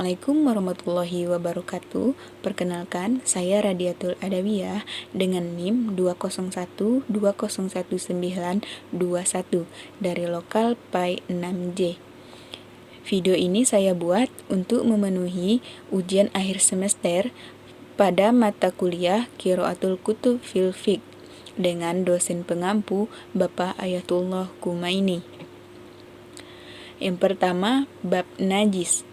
Assalamualaikum warahmatullahi wabarakatuh. Perkenalkan, saya Radiatul Adawiyah dengan NIM 201201921 dari lokal PAI 6J. Video ini saya buat untuk memenuhi ujian akhir semester pada mata kuliah Qiraatul Kutub fil Fiqh dengan dosen pengampu Bapak Ayatullah Kumaini. Yang pertama, bab najis.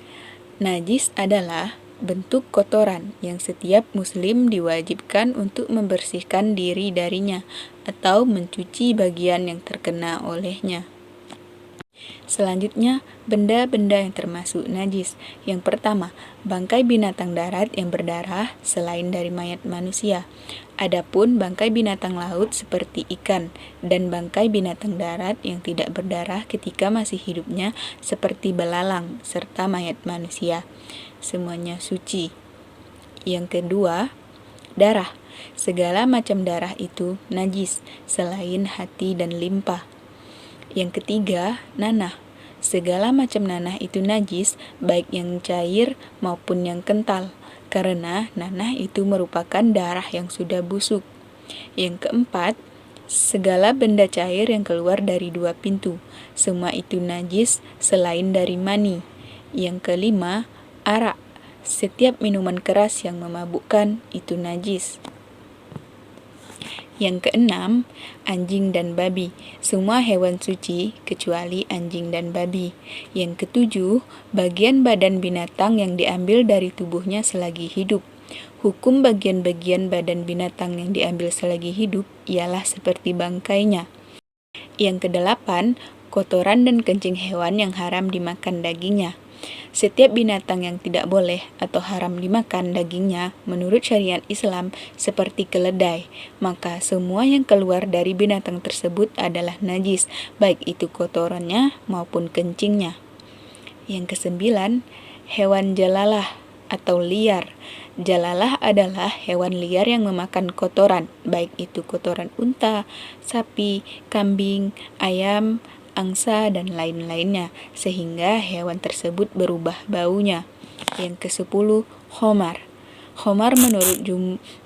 Najis adalah bentuk kotoran yang setiap muslim diwajibkan untuk membersihkan diri darinya atau mencuci bagian yang terkena olehnya. Selanjutnya, benda-benda yang termasuk najis. Yang pertama, bangkai binatang darat yang berdarah selain dari mayat manusia. Adapun bangkai binatang laut seperti ikan dan bangkai binatang darat yang tidak berdarah ketika masih hidupnya seperti belalang serta mayat manusia. Semuanya suci. Yang kedua, darah. Segala macam darah itu najis selain hati dan limpa. Yang ketiga, nanah. Segala macam nanah itu najis, baik yang cair maupun yang kental, karena nanah itu merupakan darah yang sudah busuk. Yang keempat, segala benda cair yang keluar dari dua pintu, semua itu najis selain dari mani. Yang kelima, arak. Setiap minuman keras yang memabukkan itu najis. Yang keenam, anjing dan babi. Semua hewan suci kecuali anjing dan babi. Yang ketujuh, bagian badan binatang yang diambil dari tubuhnya selagi hidup. Hukum bagian-bagian badan binatang yang diambil selagi hidup ialah seperti bangkainya. Yang kedelapan, kotoran dan kencing hewan yang haram dimakan dagingnya. Setiap binatang yang tidak boleh atau haram dimakan dagingnya menurut syariat Islam seperti keledai, maka semua yang keluar dari binatang tersebut adalah najis, baik itu kotorannya maupun kencingnya. Yang kesembilan, hewan jalalah atau liar. Jalalah adalah hewan liar yang memakan kotoran, baik itu kotoran unta, sapi, kambing, ayam, angsa, dan lain-lainnya, sehingga hewan tersebut berubah baunya. Yang ke-10, khomar. Khomar menurut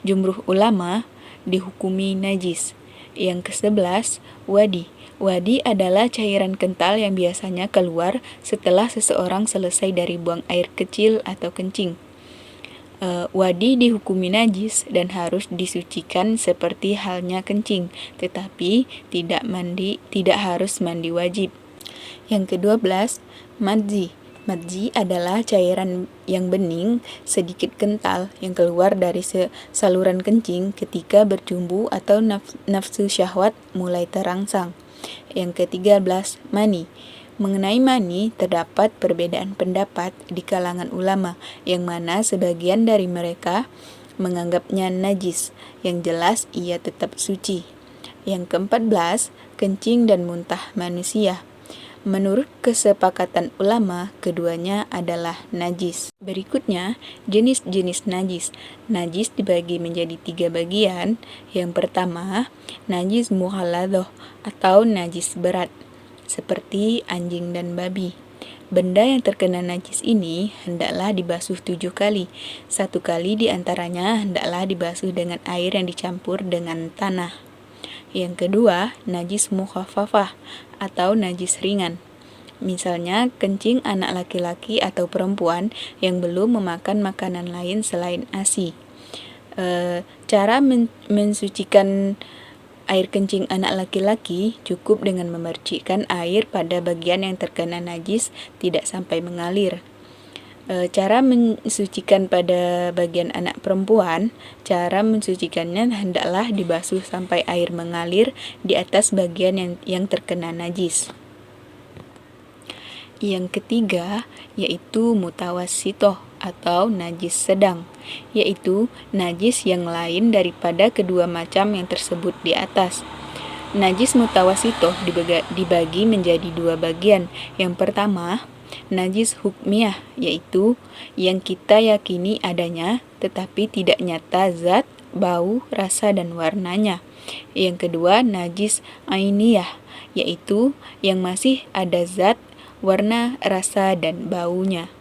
jumhur ulama dihukumi najis. Yang ke-11, wadi. Wadi adalah cairan kental yang biasanya keluar setelah seseorang selesai dari buang air kecil atau kencing. Wadi dihukumi najis dan harus disucikan seperti halnya kencing, tetapi tidak harus mandi wajib. Yang ke-12, madzi. Madzi adalah cairan yang bening, sedikit kental, yang keluar dari saluran kencing ketika berjumbu atau nafsu syahwat mulai terangsang. Yang ke-13, mani. Mengenai mani, terdapat perbedaan pendapat di kalangan ulama, yang mana sebagian dari mereka menganggapnya najis, yang jelas ia tetap suci. Yang ke-14, kencing dan muntah manusia. Menurut kesepakatan ulama, keduanya adalah najis. Berikutnya, jenis-jenis najis. Najis dibagi menjadi 3 bagian. Yang pertama, najis mughalladhah atau najis berat, seperti anjing dan babi. Benda yang terkena najis ini hendaklah dibasuh 7 kali. 1 kali diantaranya hendaklah dibasuh dengan air yang dicampur dengan tanah. Yang kedua, najis mukhaffafah atau najis ringan. Misalnya, kencing anak laki-laki atau perempuan yang belum memakan makanan lain selain ASI. Cara mensucikan air kencing anak laki-laki cukup dengan memercikkan air pada bagian yang terkena najis tidak sampai mengalir. Cara mensucikan pada bagian anak perempuan, cara mensucikannya hendaklah dibasuh sampai air mengalir di atas bagian yang terkena najis. Yang ketiga, yaitu mutawassithah atau najis sedang, yaitu najis yang lain daripada kedua macam yang tersebut di atas. Najis mutawassithah dibagi menjadi 2 bagian. Yang pertama, najis hukmiyah, yaitu yang kita yakini adanya tetapi tidak nyata zat, bau, rasa, dan warnanya. Yang kedua, najis ainiyah, yaitu yang masih ada zat, warna, rasa, dan baunya.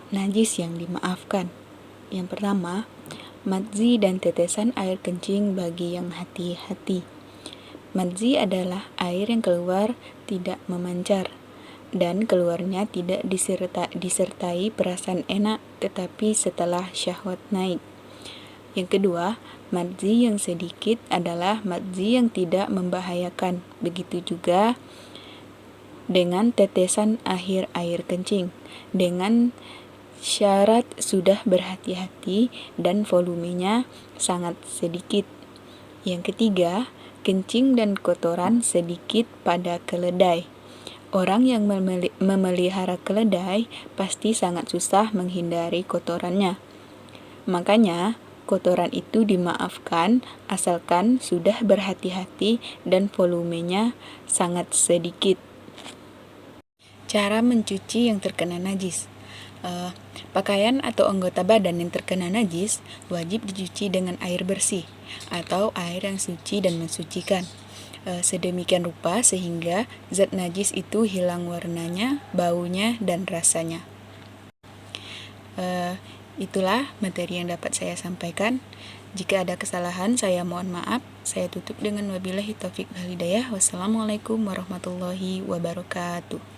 najis yang dimaafkan. Yang pertama, madzi dan tetesan air kencing bagi yang hati-hati. Madzi adalah air yang keluar tidak memancar, dan keluarnya tidak disertai perasaan enak, tetapi setelah syahwat naik. Yang kedua, madzi yang sedikit adalah madzi yang tidak membahayakan. Begitu juga dengan tetesan akhir air kencing, dengan syarat sudah berhati-hati dan volumenya sangat sedikit. Yang ketiga, kencing dan kotoran sedikit pada keledai. Orang yang memelihara keledai pasti sangat susah menghindari kotorannya. Makanya, kotoran itu dimaafkan asalkan sudah berhati-hati dan volumenya sangat sedikit. Cara mencuci yang terkena najis. Pakaian atau anggota badan yang terkena najis wajib dicuci dengan air bersih atau air yang suci dan mensucikan. Sedemikian rupa sehingga zat najis itu hilang warnanya, baunya, dan rasanya. Itulah materi yang dapat saya sampaikan. Jika ada kesalahan, saya mohon maaf. Saya tutup dengan wabillahi taufik wal hidayah. Wassalamualaikum warahmatullahi wabarakatuh.